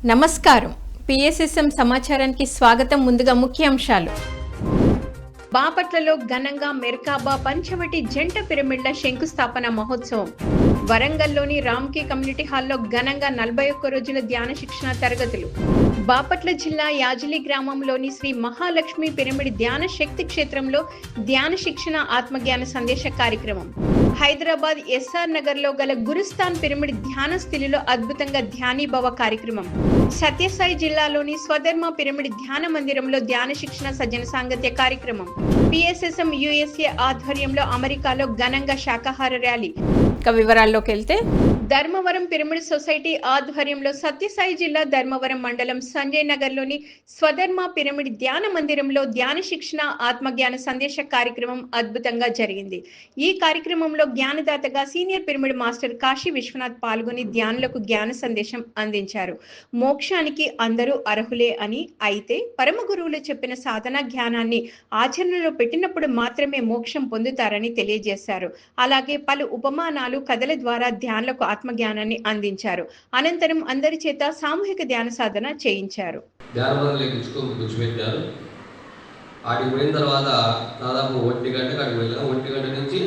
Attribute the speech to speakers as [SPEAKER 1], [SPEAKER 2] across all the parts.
[SPEAKER 1] నమస్కారం. పిఎస్ఎస్ఎం సమాచారానికి స్వాగతం. ముందుగా ముఖ్యాంశాలు. బాపట్లలో ఘనంగా మెర్కాబా పంచవటి జంట పిరమిడ్ల శంకుస్థాపన మహోత్సవం. వరంగల్లోని రామ్కీ కమ్యూనిటీ హాల్లో ఘనంగా 41 రోజుల ధ్యాన శిక్షణ తరగతులు. బాపట్ల జిల్లా యాజలి గ్రామంలోని శ్రీ మహాలక్ష్మి పిరమిడ్ ధ్యాన శక్తి క్షేత్రంలో ధ్యాన శిక్షణ ఆత్మజ్ఞాన సందేశ కార్యక్రమం. హైదరాబాద్ ఎస్ఆర్ నగర్ లో గల గురుస్థాన్ పిరమిడ్ ధ్యాన స్థితిలో అద్భుతంగా ధ్యానీభవ కార్యక్రమం. సత్యసాయి జిల్లాలోని స్వధర్మ పిరమిడ్ ధ్యాన మందిరంలో ధ్యాన శిక్షణ సజ్జన సాంగత్య కార్యక్రమం. పిఎస్ఎస్ఎం యుఎస్ఏ ఆధ్వర్యంలో అమెరికాలో ఘనంగా శాకాహార ర్యాలీ. వివరాల్లోకి వెళ్తే, ధర్మవరం పిరమిడ్ సొసైటీ ఆధ్వర్యంలో సత్యసాయి జిల్లా ధర్మవరం మండలం సంజయ్ నగర్ లోని స్వధర్మ పిరమిడ్ ధ్యాన మందిరంలో ధ్యాన శిక్షణ ఆత్మజ్ఞాన సందేశ కార్యక్రమం అద్భుతంగా జరిగింది. ఈ కార్యక్రమంలో జ్ఞానదాతగా senior pyramid master Kashi Vishwanath పాల్గొని ధ్యానులకు జ్ఞాన సందేశం అందించారు. మోక్షానికి అందరూ అర్హులే అని, అయితే పరమ గురువులు చెప్పిన సాధన జ్ఞానాన్ని ఆచరణలో పెట్టినప్పుడు మాత్రమే మోక్షం పొందుతారని తెలియజేశారు. అలాగే పలు ఉపమానాలు, కథల ద్వారా ధ్యానులకు ఆత్మజ్ఞానాన్ని అందించారు. అనంతరం అందరి చేత సామూహిక ధ్యాన సాధన చేయించారు.
[SPEAKER 2] ఆడికి పోయిన తర్వాత దాదాపు 1 గంటకు అడిగి వెళ్ళాం. 1 గంట నుంచి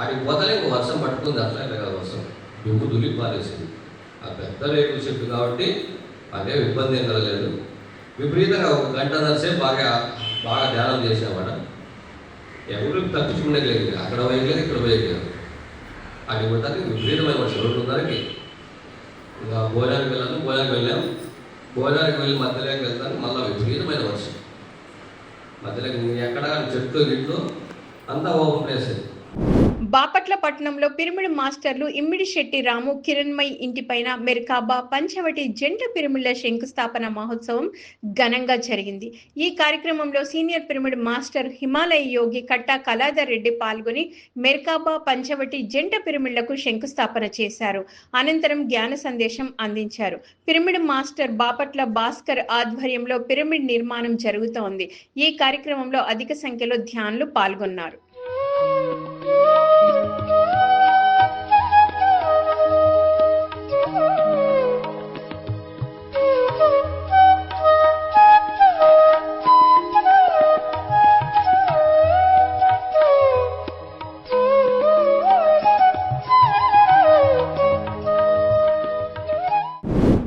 [SPEAKER 2] ఆడికి పోతానే వర్షం పట్టుకుంది. అట్లా కాదు, వర్షం దుమ్ము దులి పారేసింది. ఆ పెద్ద రేపు చెప్పు కాబట్టి అదే ఇబ్బంది ఏం కలగలేదు. విపరీతంగా 1 గంటన్నర సేపు బాగా ధ్యానం చేసామట. ఎవరు తప్పించుకునేలేదు. అక్కడ పోయలేదు, ఇక్కడ పోయలేదు. అది పోతానికి విపరీతమైన వర్షం. 2:30కి ఇంకా భోజనానికి వెళ్ళాము. భోజనానికి వెళ్ళి మధ్యలోకి వెళ్తాను. మళ్ళీ విపరీతమైన వర్షం. మధ్యలోకి ఎక్కడ చెట్లు గిట్లు అంతా ఓపెన్ ప్లేస్.
[SPEAKER 1] బాపట్ల పట్టణంలో పిరమిడ్ మాస్టర్లు ఇమ్మిడి శెట్టి రాము, కిరణ్మయ్ ఇంటిపైన మెర్కాబా పంచవటి జంట పిరమిడ్ల శంకుస్థాపన మహోత్సవం ఘనంగా జరిగింది. ఈ కార్యక్రమంలో సీనియర్ పిరమిడ్ మాస్టర్ హిమాలయ యోగి కట్టా కళాధర్ రెడ్డి పాల్గొని మెర్కాబా పంచవటి జంట పిరమిడ్లకు శంకుస్థాపన చేశారు. అనంతరం జ్ఞాన సందేశం అందించారు. పిరమిడ్ మాస్టర్ బాపట్ల భాస్కర్ ఆధ్వర్యంలో పిరమిడ్ నిర్మాణం జరుగుతోంది. ఈ కార్యక్రమంలో అధిక సంఖ్యలో ధ్యానులు పాల్గొన్నారు.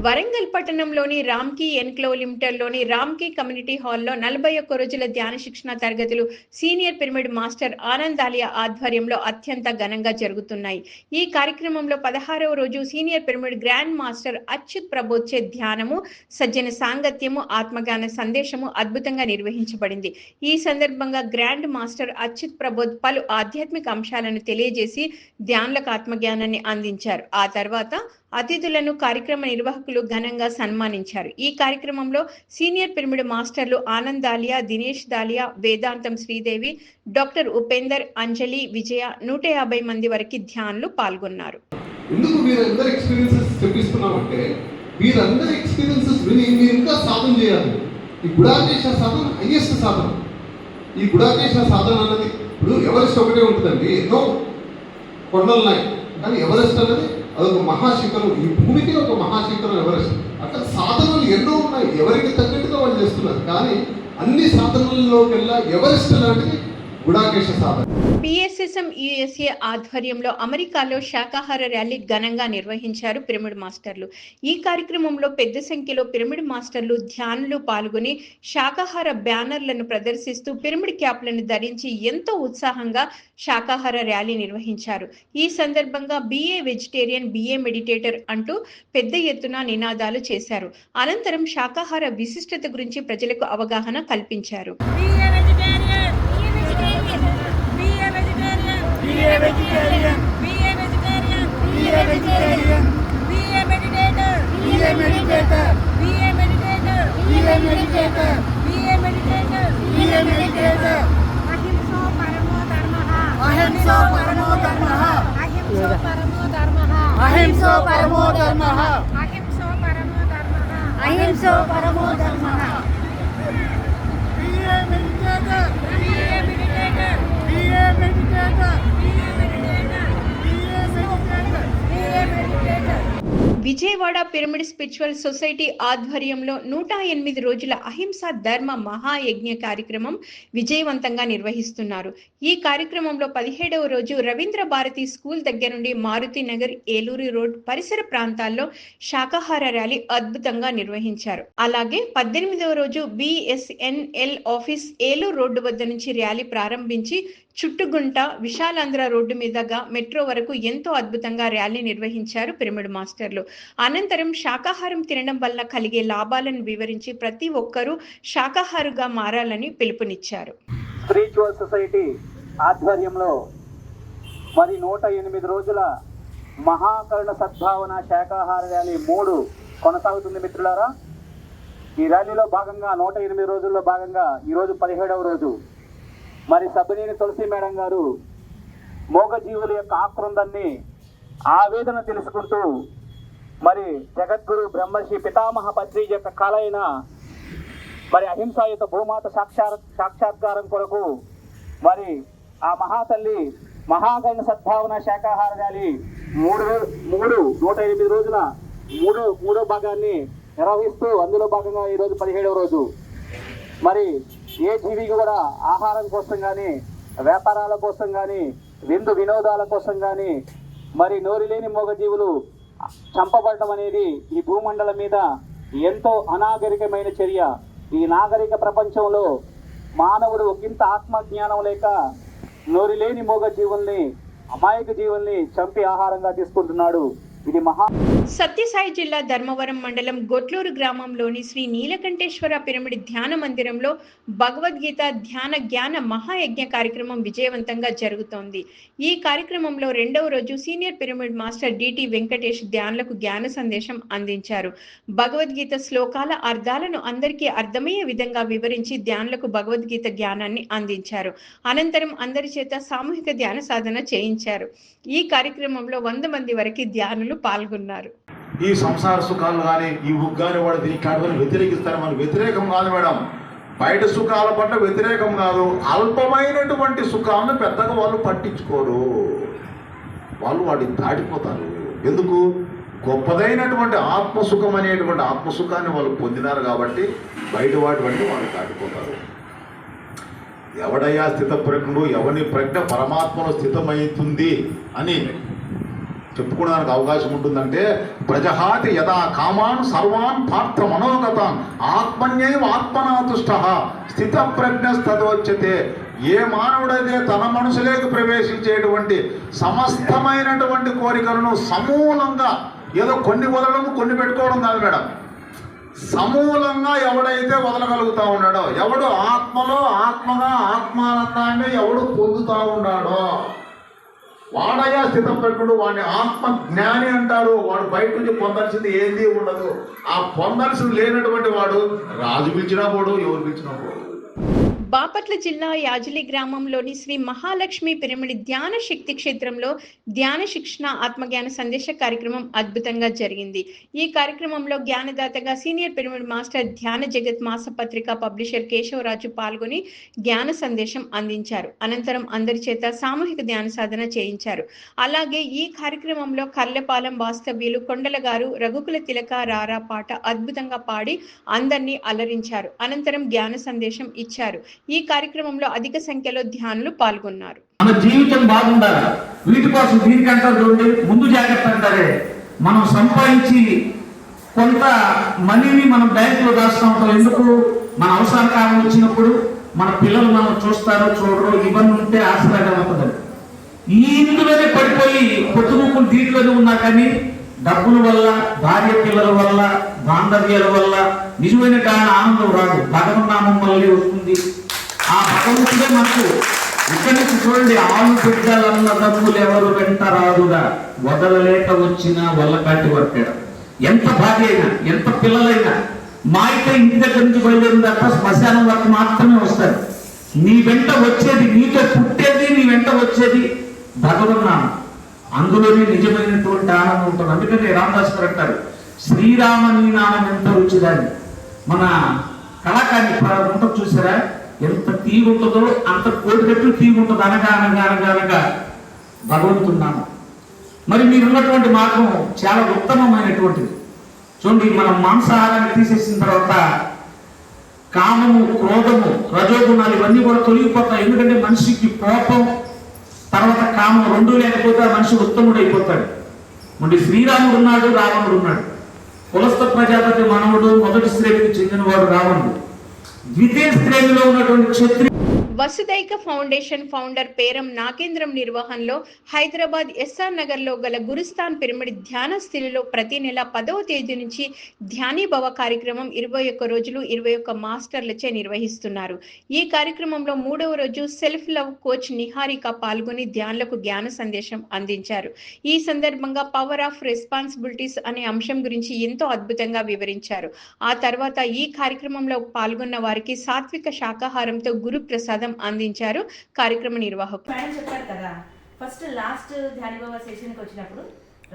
[SPEAKER 1] వరంగల్ పట్టణంలోని రామ్కీ ఎన్క్లేవ్ లిమిటెడ్ లోని రామ్కీ కమ్యూనిటీ హాల్లో 41 రోజుల ధ్యాన శిక్షణ తరగతులు senior pyramid master Anand Alia ఆధ్వర్యంలో అత్యంత ఘనంగా జరుగుతున్నాయి. ఈ కార్యక్రమంలో 16వ రోజు senior pyramid grand master Achyut Prabodh చే ధ్యానము, సజ్జన సాంగత్యము, ఆత్మజ్ఞాన సందేశము అద్భుతంగా నిర్వహించబడింది. ఈ సందర్భంగా గ్రాండ్ మాస్టర్ అచ్యుత్ ప్రబోధ్ పలు ఆధ్యాత్మిక అంశాలను తెలియజేసి ధ్యానులకు ఆత్మజ్ఞానాన్ని అందించారు. ఆ తర్వాత అతిథులను కార్యక్రమ నిర్వాహకులు ఘనంగా సన్మానించారు. ఈ కార్యక్రమంలో సీనియర్ పిరమిడ్ మాస్టర్లు ఆనంద్ దాలియా, దినేష్ దాలియా, వేదాంతం శ్రీదేవి, డాక్టర్ ఉపేందర్, అంజలి, విజయ 150 మంది వరకు ధ్యానులు పాల్గొన్నారు.
[SPEAKER 3] ఎందుకు మీరందరూ ఎక్స్పీరియన్సెస్ చెప్పిస్తున్నామంటే మీరందరూ ఎక్స్పీరియన్సెస్ విని మీరు ఇంకా సాధన చేయాలి. ఈ గుడాకేశ సాధన హైయెస్ట్ సాధన. ఈ గుడాకేశ సాధన అన్నది ఇప్పుడు ఎవరెస్ట్ ఒకటే ఉంటుందండి. ఎన్నో కొండలు ఉన్నాయి, కానీ ఎవరెస్ట్ అన్నది అదొక మహాశిఖరం. ఈ భూమికి ఒక మహాశిఖరం ఎవరెస్ట్. అక్కడ సాధనలు ఎన్నో ఉన్నాయి, ఎవరికి తగ్గట్టుగా వాళ్ళు చేస్తున్నారు. కానీ అన్ని సాధనల్లోకెల్లా ఎవరెస్ట్ లాంటిది గుడాకేశ సాధన.
[SPEAKER 1] పిఎస్ఎస్ఎం యుఎస్ఏ ఆధ్వర్యంలో అమెరికాలో శాకాహార ర్యాలీ ఘనంగా నిర్వహించారు పిరమిడ్ మాస్టర్లు. ఈ కార్యక్రమంలో పెద్ద సంఖ్యలో పిరమిడ్ మాస్టర్లు, ధ్యానులు పాల్గొని శాకాహార బ్యానర్లను ప్రదర్శిస్తూ పిరమిడ్ క్యాప్లను ధరించి ఎంతో ఉత్సాహంగా శాకాహార ర్యాలీ నిర్వహించారు. ఈ సందర్భంగా బిఏ వెజిటేరియన్, బిఏ మెడిటేటర్ అంటూ పెద్ద ఎత్తున నినాదాలు చేశారు. అనంతరం శాకాహార విశిష్టత గురించి ప్రజలకు అవగాహన కల్పించారు. విజయవాడ పిరమిడ్ స్పిరిచువల్ సొసైటీ ఆధ్వర్యంలో 108 రోజుల అహింసా ధర్మ మహాయజ్ఞ కార్యక్రమం విజయవంతంగా నిర్వహిస్తున్నారు. ఈ కార్యక్రమంలో 17వ రోజు రవీంద్ర భారతి స్కూల్ దగ్గర నుండి మారుతి నగర్, ఏలూరు రోడ్ పరిసర ప్రాంతాల్లో శాకాహార ర్యాలీ అద్భుతంగా నిర్వహించారు. అలాగే 18వ రోజు BSNL ఆఫీస్ ఏలూరు రోడ్డు వద్ద నుంచి ర్యాలీ ప్రారంభించి చుట్టుగుంట విశాలాంధ్ర రోడ్డు మీదుగా మెట్రో వరకు ఎంతో అద్భుతంగా ర్యాలీ నిర్వహించారు పిరమిడ్ మాస్టర్లు. అనంతరం శాకాహారం తినడం వల్ల కలిగే లాభాలను వివరించి ప్రతి ఒక్కరూ శాకాహారుగా మారాలని పిలుపునిచ్చారు.
[SPEAKER 4] స్పిరిచువల్ సొసైటీ ఆధ్వర్యంలో మరి 108 రోజుల మహాకరుణ సద్భావన శాకాహార ర్యాలీ 3 కొనసాగుతుంది మిత్రులారా. ఈ ర్యాలీలో భాగంగా 108 రోజుల్లో భాగంగా ఈరోజు 17వ రోజు మరి సబ్బినేని తులసి మేడం గారు మూగజీవుల యొక్క ఆక్రందాన్ని ఆవేదన తెలుసుకుంటూ మరి జగద్గురు బ్రహ్మర్షి పితామహ పత్రి యొక్క కళ అయిన మరి అహింసాయుత భూమాత సాక్షాత్కారం కొరకు మరి ఆ మహాతల్లి మహాకరుణ సద్భావన శాకాహార ర్యాలీ 108 రోజుల మూడో భాగాన్ని నిర్వహిస్తూ అందులో భాగంగా ఈరోజు 17వ రోజు మరి ఏ జీవికి కూడా ఆహారం కోసం కానీ, వ్యాపారాల కోసం కానీ, వినోదాల కోసం కానీ మరి నోరు లేని మూగజీవులు చంపబడటం అనేది ఈ భూమండలం మీద ఎంతో అనాగరికమైన చర్య. ఈ నాగరిక ప్రపంచంలో మానవుడు ఒకంత ఆత్మజ్ఞానం లేక నోరు లేని మూగజీవుల్ని, అమాయక జీవుల్ని చంపి ఆహారంగా తీసుకుంటున్నాడు. ఇది
[SPEAKER 1] సత్యసాయి జిల్లా ధర్మవరం మండలం గొట్లూరు గ్రామంలోని శ్రీ నీలకంఠేశ్వర పిరమిడ్ ధ్యాన మందిరంలో భగవద్గీత ధ్యాన జ్ఞాన మహాయజ్ఞ కార్యక్రమం విజయవంతంగా జరుగుతోంది. ఈ కార్యక్రమంలో 2వ రోజు senior pyramid master DT Venkatesh ధ్యానులకు జ్ఞాన సందేశం అందించారు. భగవద్గీత శ్లోకాల అర్థాలను అందరికీ అర్థమయ్యే విధంగా వివరించి ధ్యానులకు భగవద్గీత జ్ఞానాన్ని అందించారు. అనంతరం అందరి చేత సామూహిక ధ్యాన సాధన చేయించారు. ఈ కార్యక్రమంలో 100 మంది వరకు ధ్యానులు పాల్గొన్నారు.
[SPEAKER 5] ఈ సంసార సుఖాలు కానీ ఈ ఉగ్గాని వాడు దీనికి కాదని వ్యతిరేకిస్తారు. మనకు వ్యతిరేకం కాదు మేడం, బయట సుఖాల పట్ల వ్యతిరేకం కాదు. అల్పమైనటువంటి సుఖాలను పెద్దగా వాళ్ళు పట్టించుకోరు, వాళ్ళు వాటిని దాటిపోతారు. ఎందుకు? గొప్పదైనటువంటి ఆత్మసుఖం అనేటువంటి ఆత్మసుఖాన్ని వాళ్ళు పొందినారు కాబట్టి బయట వాటి వంటి వాళ్ళు దాటిపోతారు. ఎవడయ్యా స్థితప్రజ్ఞుడు, ఎవని ప్రజ్ఞ పరమాత్మలో స్థితమవుతుంది అని చెప్పుకోవడానికి అవకాశం ఉంటుందంటే, ప్రజహాతి యదా కామాన్ సర్వాన్ పార్థ మనోగతాన్ ఆత్మన్యైవ ఆత్మనాతుష్ట స్థిత ప్రజ్ఞస్తదోచ్యతే. ఏ మానవుడైతే తన మనసులోకి ప్రవేశించేటువంటి సమస్తమైనటువంటి కోరికలను సమూలంగా, ఏదో కొన్ని వదలడం కొన్ని పెట్టుకోవడం కాదు మేడం, సమూలంగా ఎవడైతే వదలగలుగుతా ఉన్నాడో, ఎవడు ఆత్మలో ఆత్మగా ఆత్మానందాన్ని ఎవడు పొందుతా ఉన్నాడో వాడయ్యా స్థితప్రజ్ఞుడు. వాడిని ఆత్మ జ్ఞాని అంటారు. వాడు బయట నుంచి పొందాల్సింది ఏంది ఉండదు. ఆ పొందాల్సింది లేనటువంటి వాడు రాజు పిలిచినా పోడు, ఎవరు పిలిచినా పోడు.
[SPEAKER 1] బాపట్ల జిల్లా యాజలి గ్రామంలోని శ్రీ మహాలక్ష్మి పిరమిడ్ ధ్యాన శక్తి క్షేత్రంలో ధ్యాన శిక్షణ ఆత్మజ్ఞాన సందేశ కార్యక్రమం అద్భుతంగా జరిగింది. ఈ కార్యక్రమంలో జ్ఞానదాతగా సీనియర్ పిరమిడ్ మాస్టర్ ధ్యాన జగత్ మాసపత్రిక పబ్లిషర్ కేశవరాజు పాల్గొని జ్ఞాన సందేశం అందించారు. అనంతరం అందరి చేత సామూహిక ధ్యాన సాధన చేయించారు. అలాగే ఈ కార్యక్రమంలో కర్లపాలెం వాస్తవ్యులు కొండల గారు రఘుకుల తిలక రారా పాట అద్భుతంగా పాడి అందరినీ అలరించారు. అనంతరం జ్ఞాన సందేశం ఇచ్చారు. ఈ కార్యక్రమంలో అధిక సంఖ్యలో ధ్యానులు పాల్గొన్నారు.
[SPEAKER 6] మన జీవితం బాగుండాలి, వీటి కోసం దీనికంటే చూడండి ముందు జాగ్రత్త అంటారే. మనం సంపాదించి కొంత మనీని మనం బ్యాంకులో దాస్తూ ఉంటాం. ఎందుకు? మన అవసరం కాలం వచ్చినప్పుడు మన పిల్లలు మనం చూస్తారు, చూడరు, ఇవన్నీ ఉంటే ఆశ్రయంగా ఉంటుంది. ఈ ఇందులోనే పడిపోయి పొత్తుముక్కులు దీంట్లోనే ఉన్నా కానీ డబ్బుల వల్ల, భార్య పిల్లల వల్ల, బాంధవ్యాల వల్ల నిజమైన ఆనందం రాదు. భగవన్నామం వల్లే వస్తుంది. ఆ భగవంతుడే మనకు ఇక్కడి నుంచి చూడండి, ఆలు బిడ్డలన్న డబ్బులు ఎవరు వెంట రాదుగా వదలలేక వచ్చిన వల్లకాటి వర్కాడు. ఎంత భార్య అయినా, ఎంత పిల్లలైనా మా ఇక్కడ ఇంటి దగ్గర నుంచి బయలుదేరిన తర్వాత శ్మశానం వరకు మాత్రమే వస్తారు. నీ వెంట వచ్చేది, నీతో పుట్టేది, నీ వెంట వచ్చేది భగవన్నామం. అందులోనే నిజమైనటువంటి ఆనందం ఉంటుంది. అందుకని రామదాస్ గారు అంటారు, శ్రీరామ నీ నామం ఎంత రుచిదాన్ని. మన కళాకారి ఉంటుంది చూసారా, ఎంత తీగ ఉంటుందో అంత కోటి రెట్లు తీగ ఉంటుంది. అనగా అనగా అనగా అనగా భగవంతుడు నామం. మరి మీరున్నటువంటి మార్గం చాలా ఉత్తమమైనటువంటిది. చూడండి, మనం మాంసాహారాన్ని తీసేసిన తర్వాత కామము, క్రోధము, రజోగుణాలు ఇవన్నీ కూడా తొలగిపోతాయి. ఎందుకంటే మనిషికి కోపం తర్వాత కామం రెండూ లేకపోతే ఆ మనిషి ఉత్తముడు అయిపోతాడు. మరి శ్రీరాముడు ఉన్నాడు, రావణుడు ఉన్నాడు. కులస్థ ప్రజాపతి మనవుడు, మొదటి శ్రేణికి చెందినవాడు రావణుడు. ద్వితీయ శ్రేణిలో ఉన్నటువంటి క్షత్రియ
[SPEAKER 1] వసుదైక ఫౌండేషన్ ఫౌండర్ పేరం నాగేంద్రం నిర్వహణలో హైదరాబాద్ ఎస్ఆర్ నగర్లో గల గురుస్థాన్ పిరమిడ్ ధ్యాన స్థితిలో ప్రతి నెల 10వ తేదీ నుంచి ధ్యానీభవ కార్యక్రమం 21 రోజులు 21 మాస్టర్లచే నిర్వహిస్తున్నారు. ఈ కార్యక్రమంలో 3వ రోజు సెల్ఫ్ లవ్ కోచ్ నిహారిక పాల్గొని ధ్యానులకు జ్ఞాన సందేశం అందించారు. ఈ సందర్భంగా పవర్ ఆఫ్ రెస్పాన్సిబిలిటీస్ అనే అంశం గురించి ఎంతో అద్భుతంగా వివరించారు. ఆ తర్వాత ఈ కార్యక్రమంలో పాల్గొన్న వారికి సాత్విక శాకాహారంతో గురు ప్రసాదం అందించారు కార్యక్రమ నిర్వాహకులు.
[SPEAKER 7] మేడం చెప్పారు కదా, ఫస్ట్ లాస్ట్ ధ్యానీభవ సెషన్కి వచ్చినప్పుడు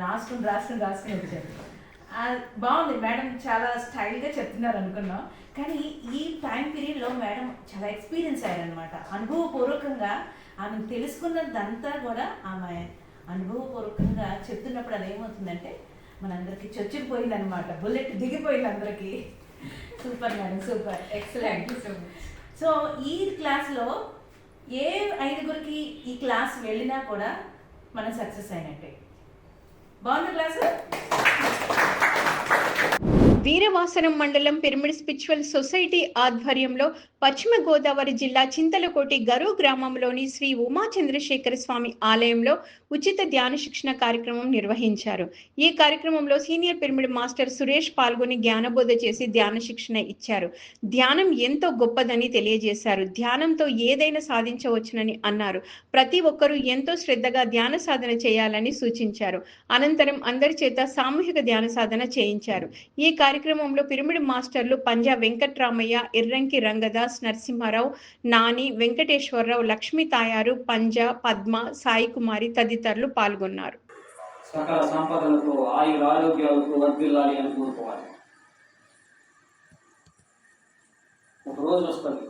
[SPEAKER 7] రాసుకుని వచ్చారు. బాగుంది మేడం, చాలా స్టైల్గా చెప్తున్నారు అనుకున్నాం. కానీ ఈ టైం పీరియడ్లో మేడం చాలా ఎక్స్పీరియన్స్ అయ్యారనమాట. అనుభవపూర్వకంగా ఆమె తెలుసుకున్నదంతా కూడా ఆమె అనుభవపూర్వకంగా చెప్తున్నప్పుడు అదేమవుతుందంటే మనందరికీ చొచ్చిపోయిందనమాట, బుల్లెట్ దిగిపోయింది అందరికీ. Super madam, super, excellent. So ఈ క్లాస్లో ఏ 5గురికి ఈ క్లాస్ వెళ్ళినా కూడా మనం సక్సెస్ అయినట్టే. బాగుంది క్లాస్.
[SPEAKER 1] వీరవాసనం మండలం పిరమిడ్ స్పిరిచువల్ సొసైటీ ఆధ్వర్యంలో పశ్చిమ గోదావరి జిల్లా చింతలకోటి గరో గ్రామంలోని శ్రీ ఉమా చంద్రశేఖర స్వామి ఆలయంలో ఉచిత ధ్యాన శిక్షణ కార్యక్రమం నిర్వహించారు. ఈ కార్యక్రమంలో సీనియర్ పిరమిడ్ మాస్టర్ సురేష్ పాల్గొని జ్ఞానబోధ చేసి ధ్యాన శిక్షణ ఇచ్చారు. ధ్యానం ఎంతో గొప్పదని తెలియజేశారు. ధ్యానంతో ఏదైనా సాధించవచ్చునని అన్నారు. ప్రతి ఒక్కరూ ఎంతో శ్రద్ధగా ధ్యాన సాధన చేయాలని సూచించారు. అనంతరం అందరి చేత సామూహిక ధ్యాన సాధన చేయించారు. ఈ కార్యక్రమంలో పిరమిడ్ మాస్టర్లు పంజా వెంకట్రామయ్య, ఎర్రంకి రంగదాస్, నరసింహారావు, నాని, వెంకటేశ్వరరావు, లక్ష్మీ తాయారు, పంజా, పద్మ, సాయి కుమారి తదితరులు పాల్గొన్నారు.
[SPEAKER 8] సకల సంపదలతో ఆయుర ఆరోగ్యాలతో వర్ధిల్లాలి అని కోరుకోవాలి. ఒక రోజు వస్తుంది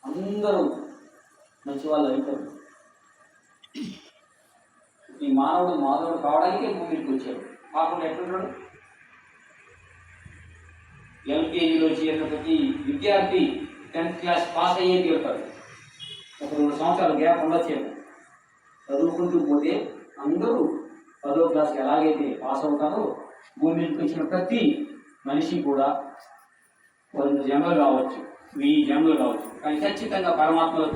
[SPEAKER 8] అందరూ మంచి వాళ్ళు అవుతారు. ఈ మానవుడు కావడానికే భూమికి వచ్చాడు. కాకుండా ఎట్లున్నాడు? ఎల్కేజీలో చేరిన ప్రతి విద్యార్థి 10th క్లాస్ పాస్ అయ్యే తీరుతాడు. ఒక 2 సంవత్సరాలు గ్యాప్ ఉండొచ్చేది. చదువుకుంటూ పోతే అందరూ 10వ క్లాస్కి ఎలాగైతే పాస్ అవుతారో భూమి మీదకి వచ్చిన ప్రతి మనిషి కూడా 100 జన్మలు కావచ్చు, 1000 జన్మలు కావచ్చు, కానీ ఖచ్చితంగా పరమాత్మలో.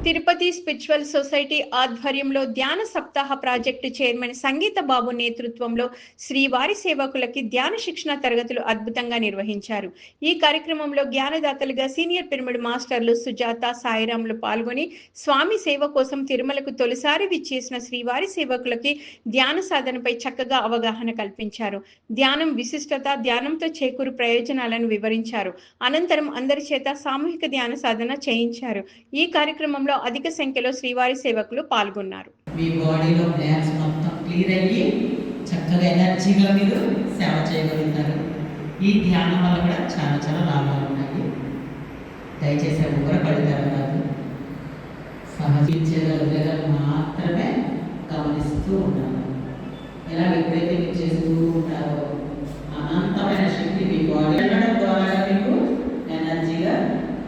[SPEAKER 1] తిరుపతి స్పిరిచువల్ సొసైటీ ఆధ్వర్యంలో ధ్యాన సప్తాహ ప్రాజెక్టు చైర్మన్ సంగీత బాబు నేతృత్వంలో శ్రీవారి సేవకులకి ధ్యాన శిక్షణ తరగతులు అద్భుతంగా నిర్వహించారు. ఈ కార్యక్రమంలో జ్ఞానదాతలుగా సీనియర్ పిరమిడ్ మాస్టర్లు సుజాత, సాయిరాములు పాల్గొని స్వామి సేవ కోసం తిరుమలకు తొలిసారి విచ్చేసిన శ్రీవారి సేవకులకి ధ్యాన సాధనపై చక్కగా అవగాహన కల్పించారు. ధ్యానం విశిష్టత, ధ్యానంతో చేకూరు ప్రయోజనాలను వివరించారు. అనంతరం అందరి చేత సామూహిక ధ్యాన సాధన చేయించారు. ఈ కార్యక్రమంలో అధిక సంఖ్యలో శ్రీవారి సేవకులు పాల్గొన్నారు.
[SPEAKER 9] మీ బాడీలో బ్లాన్స్ మొత్తం క్లియర్ అయ్యి చక్కగా ఎనర్జీగా మీరు సేవ చేయగలుగుతారు. ఈ ధ్యానం వల్ల కూడా చాలా చాలా లాభాలు ఉన్నాయి. దయచేసి ఎవరు పడతారు కాదు, సహజించగలిగేది మాత్రమే గమనిస్తూ ఉండాలి. ఇలా ఎప్పుడైతే మీరు చేస్తూ ఉంటారో అనంతమైన శక్తి మీ బాడీ వెళ్ళడం ద్వారా మీకు ఎనర్జీగా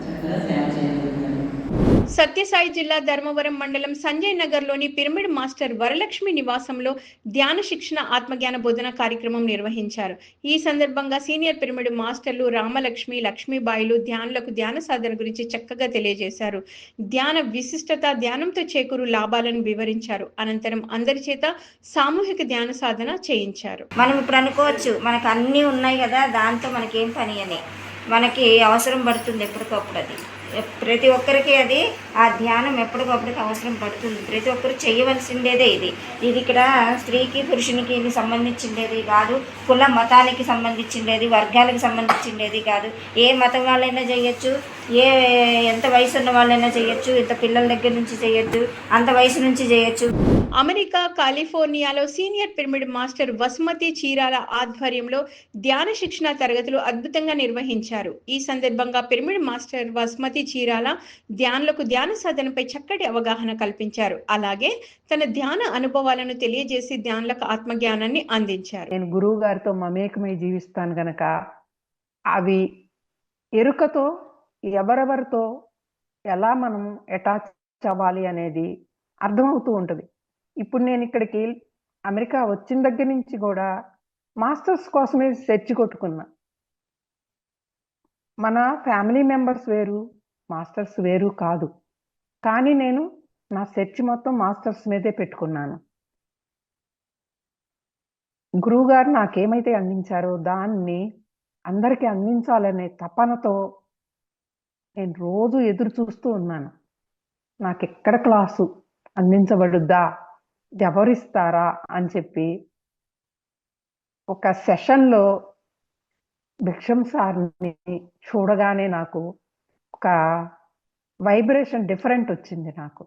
[SPEAKER 9] చక్కగా సేవ చేయగలుగుతారు.
[SPEAKER 1] సత్యసాయి జిల్లా ధర్మవరం మండలం సంజయ్ నగర్లోని పిరమిడ్ మాస్టర్ వరలక్ష్మి నివాసంలో ధ్యాన శిక్షణ ఆత్మజ్ఞాన బోధన కార్యక్రమం నిర్వహించారు. ఈ సందర్భంగా సీనియర్ పిరమిడ్ మాస్టర్లు రామలక్ష్మి, లక్ష్మీబాయిలు ధ్యానులకు ధ్యాన సాధన గురించి చక్కగా తెలియజేశారు. ధ్యాన విశిష్టత, ధ్యానంతో చేకూరు లాభాలను వివరించారు. అనంతరం అందరి చేత సామూహిక ధ్యాన సాధన చేయించారు.
[SPEAKER 10] మనం ఇప్పుడు అనుకోవచ్చు మనకు అన్నీ ఉన్నాయి కదా, దాంతో మనకేం పని అని. మనకి అవసరం పడుతుంది ఎప్పటికప్పుడు. అది ప్రతి ఒక్కరికి అది ఆ ధ్యానం ఎప్పటికప్పటికి అవసరం పడుతుంది. ప్రతి ఒక్కరు చేయవలసిందేదే ఇది. ఇది ఇక్కడ స్త్రీకి పురుషునికి ఇది సంబంధించిండేది కాదు, కుల మతానికి సంబంధించిండేది, వర్గాలకు సంబంధించిండేది కాదు. ఏ మతం వాళ్ళైనా చేయొచ్చు, ఎంత వయసు ఉన్న వాళ్ళైనా చేయొచ్చు, ఇంత పిల్లల దగ్గర నుంచి చేయొచ్చు, అంత వయసు నుంచి చేయొచ్చు.
[SPEAKER 1] అమెరికా కాలిఫోర్నియాలో senior pyramid master Vasumathi Chirala ఆధ్వర్యంలో ధ్యాన శిక్షణ తరగతులు అద్భుతంగా నిర్వహించారు. ఈ సందర్భంగా పిరమిడ్ మాస్టర్ వసుమతి చీరాల ధ్యానులకు ధ్యాన సాధనపై చక్కటి అవగాహన కల్పించారు. అలాగే తన ధ్యాన అనుభవాలను తెలియజేసి ధ్యానులకు ఆత్మజ్ఞానాన్ని అందించారు.
[SPEAKER 11] నేను గురువు గారితో మమేకమై జీవిస్తాను గనక అవి ఎరుకతో ఎవరెవరితో ఎలా మనం అటాచ్ అవ్వాలి అనేది అర్థమవుతూ ఉంటుంది. ఇప్పుడు నేను ఇక్కడికి అమెరికా వచ్చిన దగ్గర నుంచి కూడా మాస్టర్స్ కోసమే సెర్చ్ కొట్టుకున్నా. మన ఫ్యామిలీ మెంబర్స్ వేరు, మాస్టర్స్ వేరు కాదు. కానీ నేను నా సెర్చ్ మొత్తం మాస్టర్స్ మీదే పెట్టుకున్నాను. గురువు గారు నాకేమైతే అందించారో దాన్ని అందరికీ అందించాలనే తపనతో నేను రోజు ఎదురు చూస్తూ ఉన్నాను. నాకు ఎక్కడ క్లాసు అందించబడుద్దా, ఎవరిస్తారా అని చెప్పి ఒక సెషన్లో భిక్షం సార్ని చూడగానే నాకు ఒక వైబ్రేషన్ డిఫరెంట్ వచ్చింది. నాకు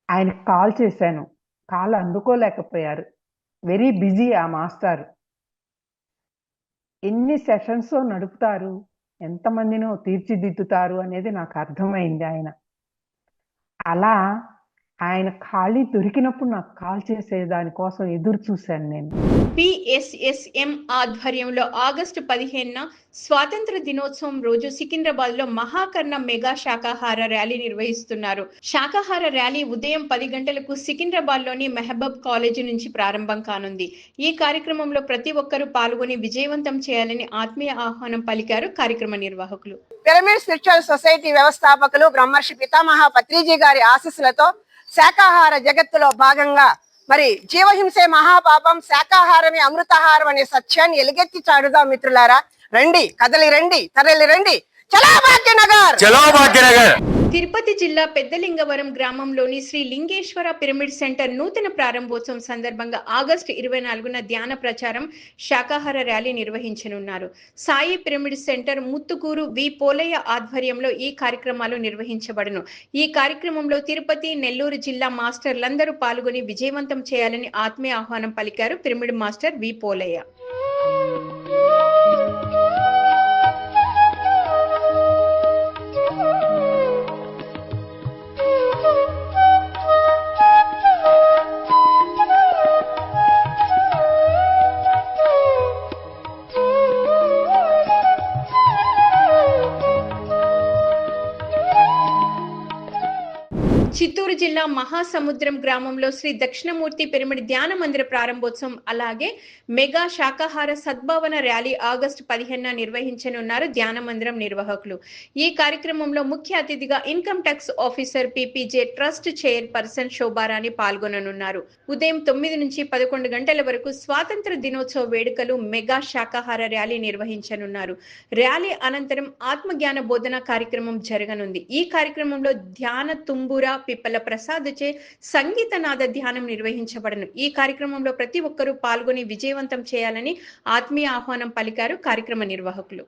[SPEAKER 11] ఆయనకి కాల్ చేశాను, కాల్ అందుకోలేకపోయారు. వెరీ బిజీ ఆ మాస్టర్. ఎన్ని సెషన్స్ నడుపుతారు, ఎంతమందినో తీర్చిదిద్దుతారు అనేది నాకు అర్థమైంది. అలా ఆయన ఖాళీ దొరికినప్పుడు నాకు కాల్ చేసే దానికోసం ఎదురు చూశాను నేను.
[SPEAKER 1] PSSM ఆధ్వర్యంలో ఆగస్టు 15న స్వాతంత్ర దినోత్సవం రోజు సికింద్రాబాద్ లో మహాకర్ణ మెగా శాకాహార ర్యాలీ నిర్వహిస్తున్నారు. శాకాహార ర్యాలీ ఉదయం 10 గంటలకు సికింద్రాబాద్ లోని మెహబూబ్ కాలేజీ నుంచి ప్రారంభం కానుంది. ఈ కార్యక్రమంలో ప్రతి ఒక్కరూ పాల్గొని విజయవంతం చేయాలని ఆత్మీయ ఆహ్వానం పలికారు కార్యక్రమ నిర్వాహకులు.
[SPEAKER 12] పిరమిడ్ స్పిరిచువల్ సొసైటీ వ్యవస్థాపకులు బ్రహ్మర్షి పితామహ పత్రిజీ గారి ఆశీస్సులతో శాకాహార జగత్తులో భాగంగా మరి జీవహింసే మహాపాపం, శాకాహారమే అమృతాహారం అనే సత్యాన్ని ఎలుగెత్తి చాటుదాం మిత్రులారా. రండి, కదలి రండి, తరలి రండి. చలో భాగ్యనగర్, చలో భాగ్యనగర్.
[SPEAKER 1] తిరుపతి జిల్లా పెద్దలింగవరం గ్రామంలోని శ్రీ లింగేశ్వర పిరమిడ్ సెంటర్ నూతన ప్రారంభోత్సవం సందర్భంగా ఆగస్టు 24న ధ్యాన ప్రచారం శాకాహార ర్యాలీ నిర్వహించనున్నారు. సాయి పిరమిడ్ సెంటర్ ముత్తుకూరు వి పోలయ్య ఆధ్వర్యంలో ఈ కార్యక్రమాలు నిర్వహించబడును. ఈ కార్యక్రమంలో తిరుపతి, నెల్లూరు జిల్లా మాస్టర్లందరూ పాల్గొని విజయవంతం చేయాలని ఆత్మీయ ఆహ్వానం పలికారు పిరమిడ్ మాస్టర్ వి పోలయ్య. చిత్తూరు జిల్లా మహాసముద్రం గ్రామంలో శ్రీ దక్షిణమూర్తి పిరమిడ్ ధ్యాన మందిర ప్రారంభోత్సవం అలాగే మెగా శాకాహార సద్భావన ర్యాలీ ఆగస్టు 15న నిర్వహించనున్నారు ధ్యాన మందిరం నిర్వాహకులు. ఈ కార్యక్రమంలో ముఖ్య అతిథిగా income tax officer PPJ trust chairperson Shobharani పాల్గొననున్నారు. ఉదయం 9 నుంచి 11 గంటల వరకు స్వాతంత్ర దినోత్సవ వేడుకలు, మెగా శాకాహార ర్యాలీ నిర్వహించనున్నారు. ర్యాలీ అనంతరం ఆత్మజ్ఞాన బోధన కార్యక్రమం జరగనుంది. ఈ కార్యక్రమంలో ధ్యాన తుంబురా పిప్పల ప్రసాద్చే సంగీతనాద ధ్యానం నిర్వహించబడను. ఈ కార్యక్రమంలో ప్రతి ఒక్కరూ పాల్గొని విజయవంతం చేయాలని ఆత్మీయ ఆహ్వానం పలికారు కార్యక్రమ నిర్వాహకులు.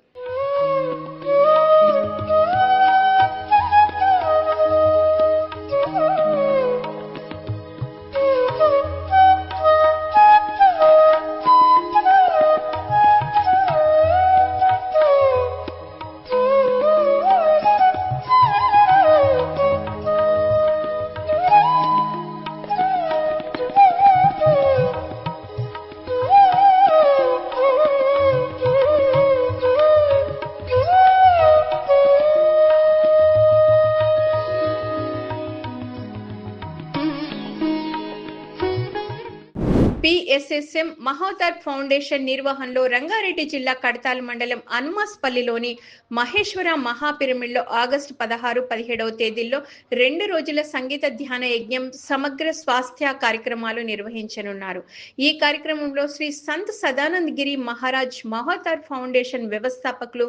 [SPEAKER 1] PSSM మహోదర్ ఫౌండేషన్ నిర్వహణలో రంగారెడ్డి జిల్లా కడతాల్ మండలం అన్మాస్పల్లిలోని మహేశ్వర మహాపిరమిడ్లో ఆగస్టు 16, 17వ తేదీల్లో 2 రోజుల సంగీత ధ్యాన యజ్ఞం, సమగ్ర స్వాస్థ్య కార్యక్రమాలు నిర్వహించనున్నారు. ఈ కార్యక్రమంలో శ్రీ సంత్ సదానంద్ గిరి మహారాజ్ మహోదర్ ఫౌండేషన్ వ్యవస్థాపకులు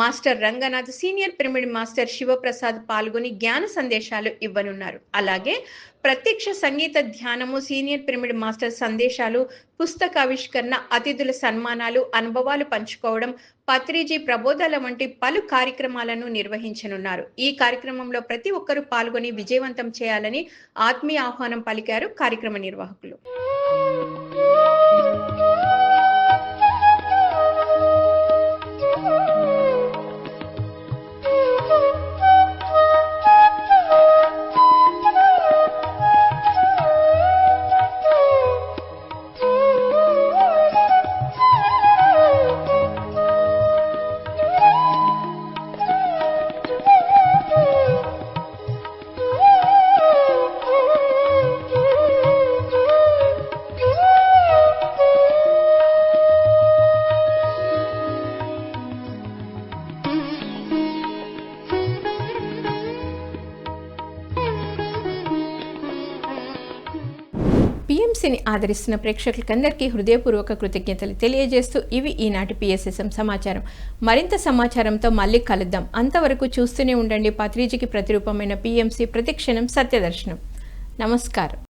[SPEAKER 1] master Ranganath, senior pyramid master Shivaprasad పాల్గొని జ్ఞాన సందేశాలు ఇవ్వనున్నారు. అలాగే ప్రత్యక్ష సంగీత ధ్యానము, సీనియర్ పిరమిడ్ మాస్టర్ సందేశాలు, పుస్తకావిష్కరణ, అతిథుల సన్మానాలు, అనుభవాలు పంచుకోవడం, పత్రిజీ ప్రబోధాల వంటి పలు కార్యక్రమాలను నిర్వహించనున్నారు. ఈ కార్యక్రమంలో ప్రతి ఒక్కరూ పాల్గొని విజయవంతం చేయాలని ఆత్మీయ ఆహ్వానం పలికారు కార్యక్రమ నిర్వాహకులు. పిఎంసిని ఆదరిస్తున్న ప్రేక్షకులందరికీ హృదయపూర్వక కృతజ్ఞతలు తెలియజేస్తూ ఇవి ఈనాటి పిఎస్ఎస్ఎం సమాచారం. మరింత సమాచారంతో మళ్ళీ కలుద్దాం. అంతవరకు చూస్తూనే ఉండండి పత్రిజీకి ప్రతిరూపమైన పిఎంసి, ప్రతిక్షణం సత్యదర్శనం. నమస్కారం.